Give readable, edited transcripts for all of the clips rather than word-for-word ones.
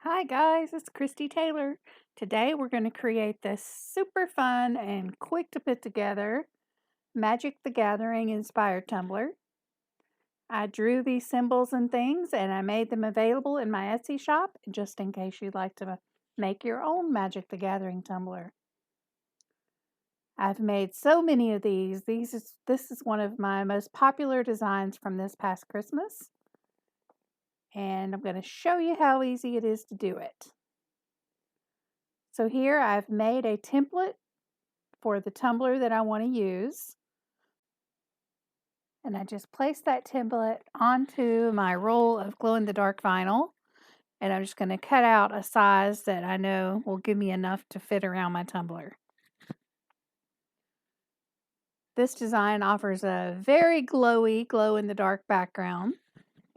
Hi guys, it's Christy Taylor. Today we're going to create this super fun and quick to put together Magic the Gathering inspired tumbler. I drew these symbols and things and I made them available in my Etsy shop just in case you'd like to make your own Magic the Gathering tumbler. I've made so many of these. This is one of my most popular designs from this past Christmas. And I'm going to show you how easy it is to do it. So here I've made a template for the tumbler that I want to use. And I just place that template onto my roll of glow-in-the-dark vinyl. And I'm just going to cut out a size that I know will give me enough to fit around my tumbler. This design offers a very glowy, glow-in-the-dark background.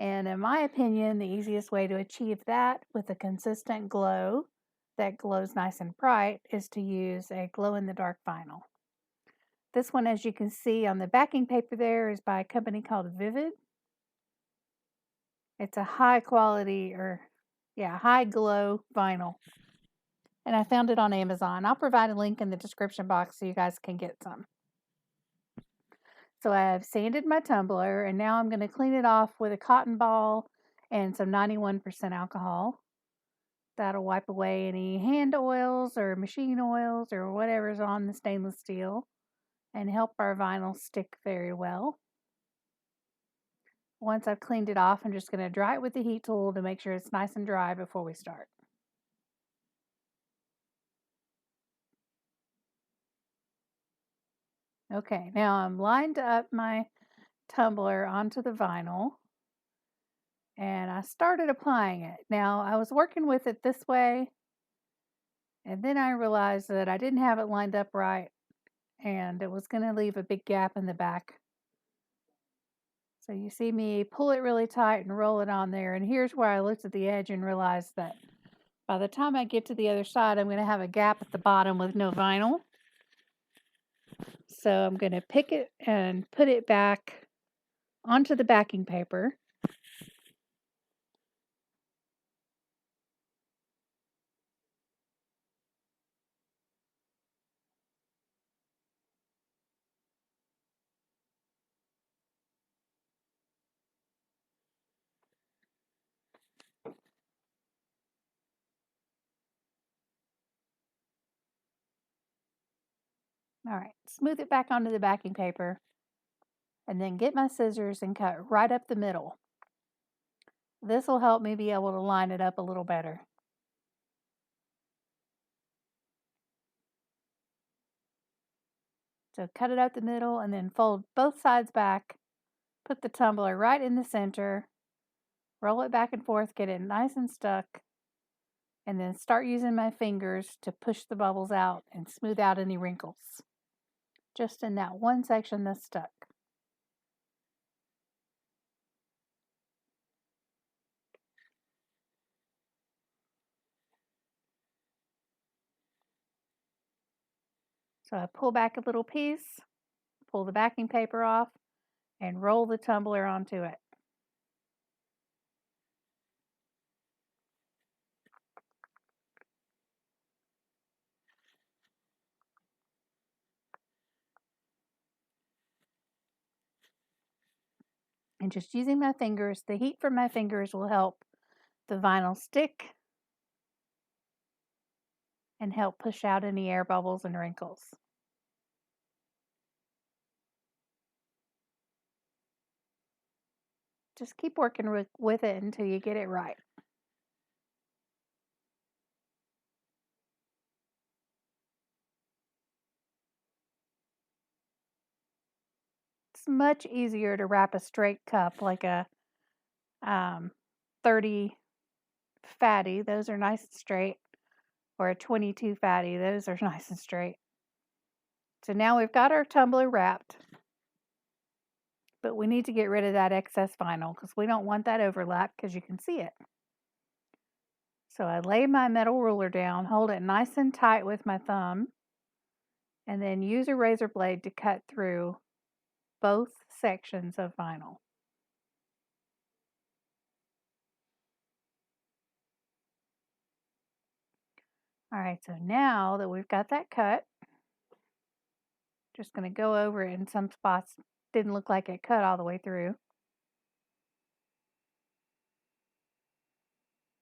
And in my opinion, the easiest way to achieve that with a consistent glow that glows nice and bright is to use a glow-in-the-dark vinyl. This one, as you can see on the backing paper there, is by a company called Vivid. It's a high quality high glow vinyl. And I found it on Amazon. I'll provide a link in the description box so you guys can get some. So I've sanded my tumbler and now I'm going to clean it off with a cotton ball and some 91% alcohol. That'll wipe away any hand oils or machine oils or whatever's on the stainless steel and help our vinyl stick very well. Once I've cleaned it off, I'm just going to dry it with the heat tool to make sure it's nice and dry before we start. Okay, now I'm lined up my tumbler onto the vinyl and I started applying it. Now I was working with it this way and then I realized that I didn't have it lined up right and it was going to leave a big gap in the back. So you see me pull it really tight and roll it on there, and here's where I looked at the edge and realized that by the time I get to the other side, I'm going to have a gap at the bottom with no vinyl. So I'm going to pick it and put it back onto the backing paper. All right, smooth it back onto the backing paper and then get my scissors and cut right up the middle. This will help me be able to line it up a little better. So cut it up the middle and then fold both sides back, put the tumbler right in the center, roll it back and forth, get it nice and stuck, and then start using my fingers to push the bubbles out and smooth out any wrinkles. Just in that one section that's stuck. So I pull back a little piece, pull the backing paper off, and roll the tumbler onto it. And just using my fingers, the heat from my fingers will help the vinyl stick and help push out any air bubbles and wrinkles. Just keep working with it until you get it right. It's much easier to wrap a straight cup like a 30 fatty. Those are nice and straight. Or a 22 fatty. Those are nice and straight. So now we've got our tumbler wrapped. But we need to get rid of that excess vinyl because we don't want that overlap because you can see it. So I lay my metal ruler down, hold it nice and tight with my thumb, and then use a razor blade to cut through both sections of vinyl. All right, so now that we've got that cut, just going to go over it in some spots. Didn't look like it cut all the way through.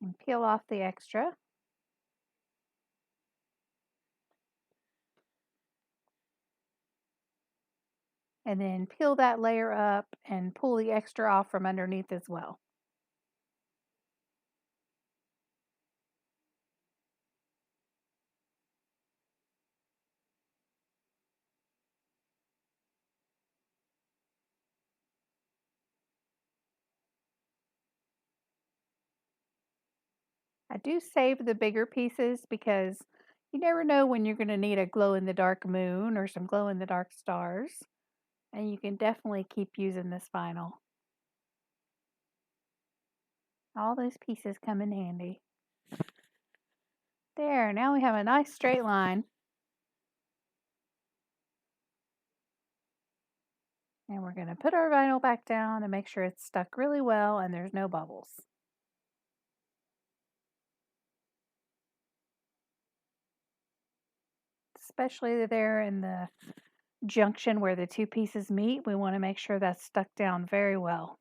And peel off the extra. And then peel that layer up and pull the extra off from underneath as well. I do save the bigger pieces because you never know when you're going to need a glow in the dark moon or some glow in the dark stars. And you can definitely keep using this vinyl. All those pieces come in handy. There, now we have a nice straight line. And we're going to put our vinyl back down and make sure it's stuck really well and there's no bubbles. Especially there in the junction where the two pieces meet, we want to make sure that's stuck down very well.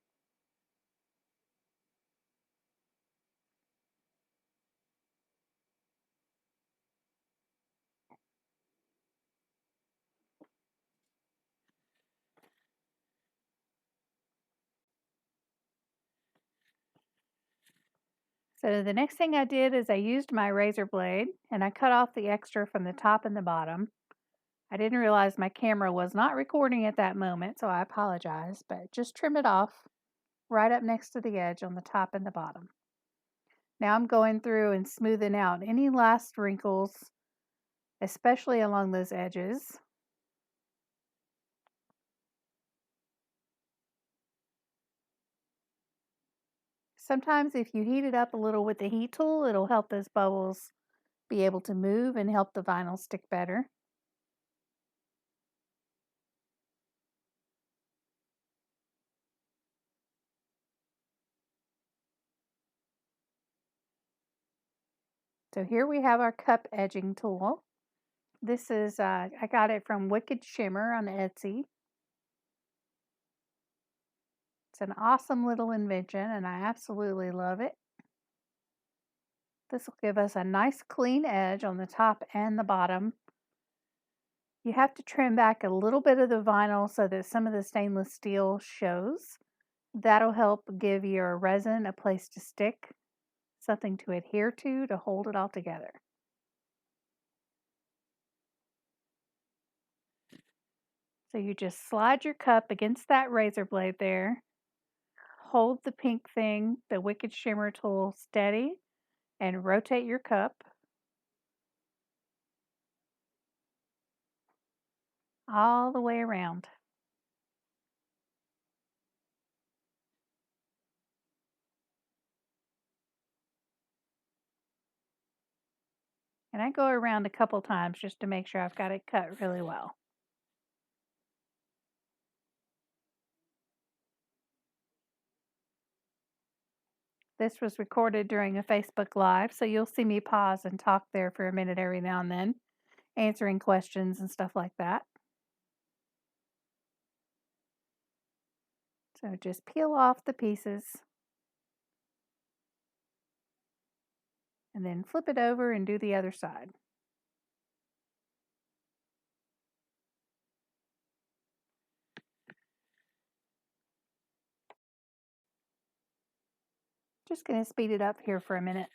So the next thing I did is I used my razor blade and I cut off the extra from the top and the bottom. I didn't realize my camera was not recording at that moment, so I apologize, but just trim it off right up next to the edge on the top and the bottom. Now I'm going through and smoothing out any last wrinkles, especially along those edges. Sometimes if you heat it up a little with the heat tool, it'll help those bubbles be able to move and help the vinyl stick better. So here we have our cup edging tool. This is, I got it from Wicked Shimmer on Etsy. It's an awesome little invention and I absolutely love it. This will give us a nice clean edge on the top and the bottom. You have to trim back a little bit of the vinyl so that some of the stainless steel shows. That'll help give your resin a place to stick, something to adhere to hold it all together. So you just slide your cup against that razor blade there, hold the pink thing, the Wicked Shimmer tool, steady, and rotate your cup all the way around. And I go around a couple times just to make sure I've got it cut really well. This was recorded during a Facebook Live, so you'll see me pause and talk there for a minute every now and then, answering questions and stuff like that. So just peel off the pieces and then flip it over and do the other side. Just going to speed it up here for a minute.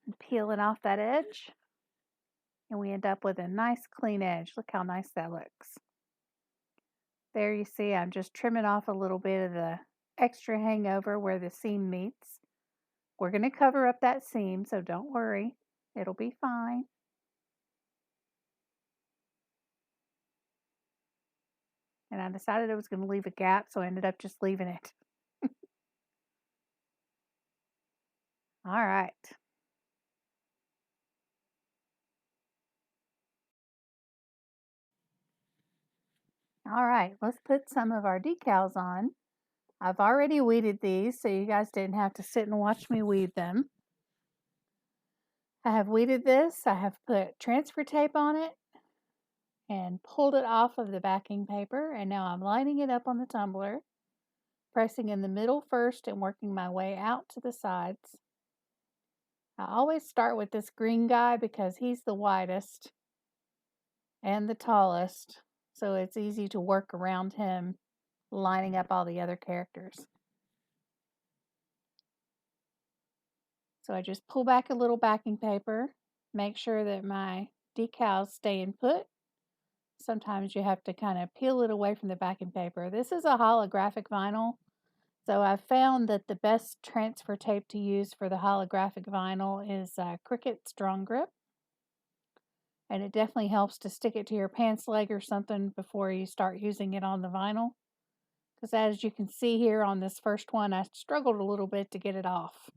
And peel it off that edge. And we end up with a nice clean edge. Look how nice that looks. There you see I'm just trimming off a little bit of the extra hangover where the seam meets. We're going to cover up that seam, so don't worry. It'll be fine. And I decided I was going to leave a gap, so I ended up just leaving it. All right. All right, let's put some of our decals on. I've already weeded these, so you guys didn't have to sit and watch me weed them. I have weeded this. I have put transfer tape on it and pulled it off of the backing paper, and now I'm lining it up on the tumbler, pressing in the middle first and working my way out to the sides. I always start with this green guy because he's the widest and the tallest, so it's easy to work around him, lining up all the other characters. So I just pull back a little backing paper, make sure that my decals stay in put. Sometimes you have to kind of peel it away from the backing paper. This is a holographic vinyl, so I've found that the best transfer tape to use for the holographic vinyl is Cricut Strong Grip. And it definitely helps to stick it to your pants leg or something before you start using it on the vinyl. Because as you can see here on this first one, I struggled a little bit to get it off.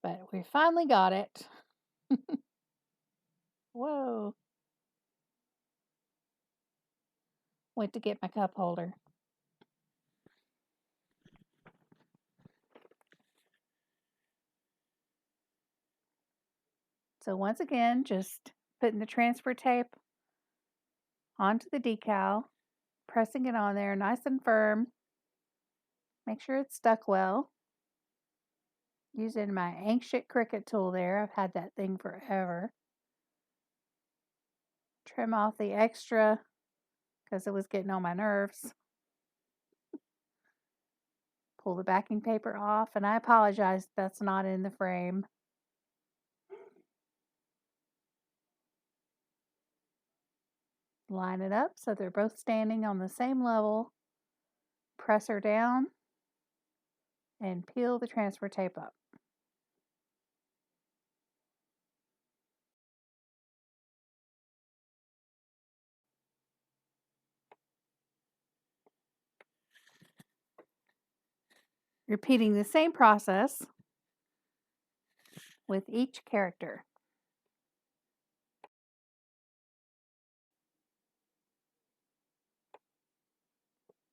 But we finally got it. Whoa. Went to get my cup holder. So once again, just putting the transfer tape onto the decal, pressing it on there nice and firm. Make sure it's stuck well. Using my ancient Cricut tool there. I've had that thing forever. Trim off the extra because it was getting on my nerves. Pull the backing paper off, and I apologize that's not in the frame. Line it up so they're both standing on the same level. Press her down and peel the transfer tape up. Repeating the same process with each character.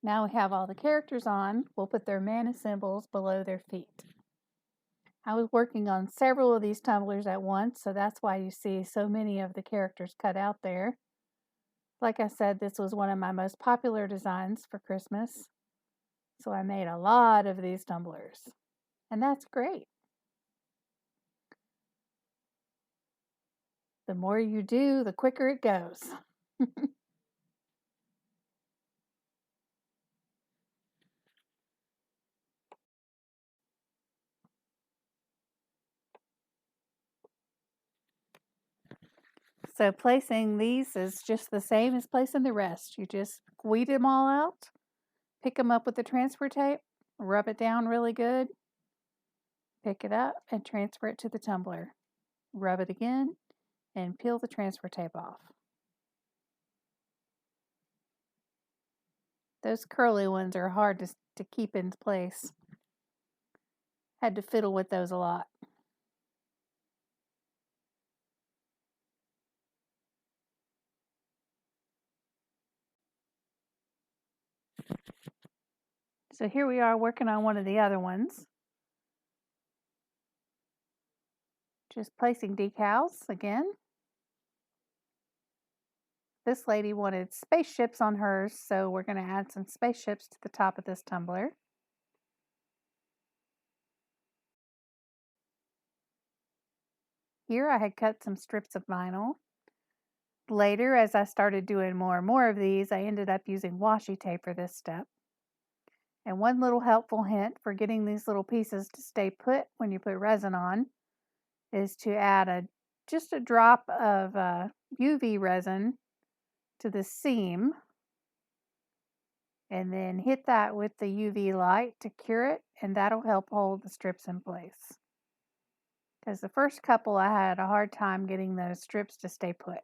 Now we have all the characters on, we'll put their mana symbols below their feet. I was working on several of these tumblers at once, so that's why you see so many of the characters cut out there. Like I said, this was one of my most popular designs for Christmas, so I made a lot of these tumblers, and that's great. The more you do, the quicker it goes. So placing these is just the same as placing the rest. You just weed them all out, pick them up with the transfer tape, rub it down really good, pick it up and transfer it to the tumbler. Rub it again and peel the transfer tape off. Those curly ones are hard to keep in place. Had to fiddle with those a lot. So here we are working on one of the other ones. Just placing decals again. This lady wanted spaceships on hers, so we're going to add some spaceships to the top of this tumbler. Here I had cut some strips of vinyl. Later, as I started doing more and more of these, I ended up using washi tape for this step. And one little helpful hint for getting these little pieces to stay put when you put resin on is to add just a drop of UV resin to the seam and then hit that with the UV light to cure it, and that'll help hold the strips in place. Because the first couple I had a hard time getting those strips to stay put.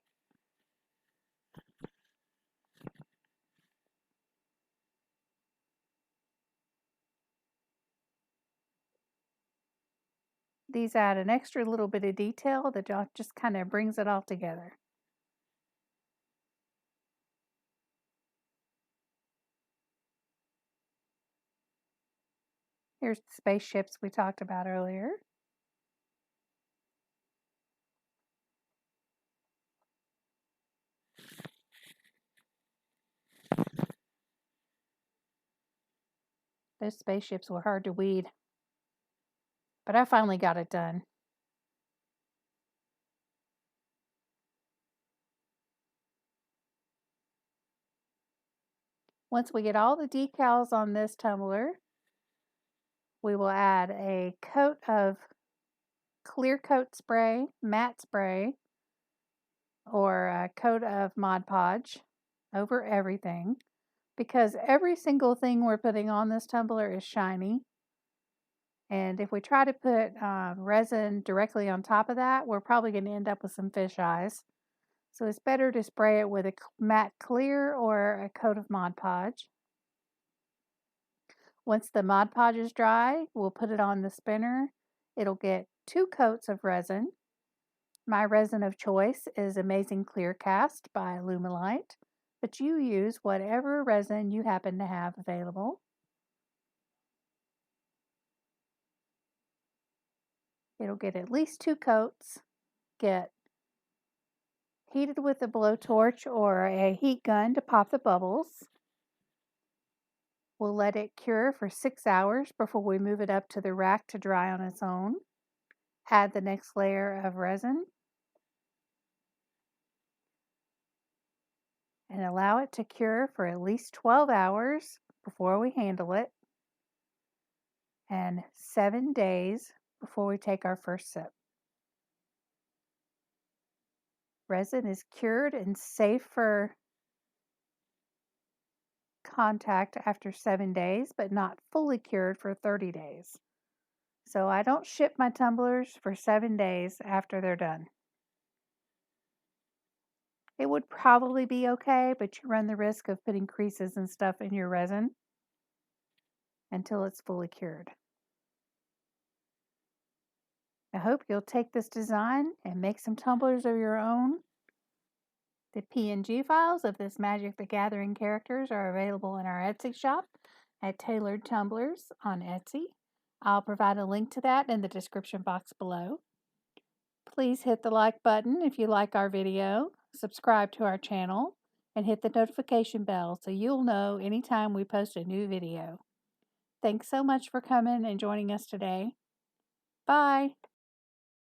These add an extra little bit of detail that just kind of brings it all together. Here's the spaceships we talked about earlier. Those spaceships were hard to weed, but I finally got it done. Once we get all the decals on this tumbler, we will add a coat of clear coat spray, matte spray, or a coat of Mod Podge over everything, because every single thing we're putting on this tumbler is shiny. And if we try to put resin directly on top of that, we're probably going to end up with some fish eyes. So it's better to spray it with a matte clear or a coat of Mod Podge. Once the Mod Podge is dry, we'll put it on the spinner. It'll get 2 coats of resin. My resin of choice is Amazing Clear Cast by Lumelite, but you use whatever resin you happen to have available. It'll get at least 2 coats. Get heated with a blowtorch or a heat gun to pop the bubbles. We'll let it cure for 6 hours before we move it up to the rack to dry on its own. Add the next layer of resin and allow it to cure for at least 12 hours before we handle it, and 7 days before we take our first sip. Resin is cured and safe for contact after 7 days, but not fully cured for 30 days. So I don't ship my tumblers for 7 days after they're done. It would probably be okay, but you run the risk of putting creases and stuff in your resin until it's fully cured. I hope you'll take this design and make some tumblers of your own. The PNG files of this Magic the Gathering characters are available in our Etsy shop at Tailored Tumblers on Etsy. I'll provide a link to that in the description box below. Please hit the like button if you like our video, subscribe to our channel, and hit the notification bell so you'll know anytime we post a new video. Thanks so much for coming and joining us today. Bye!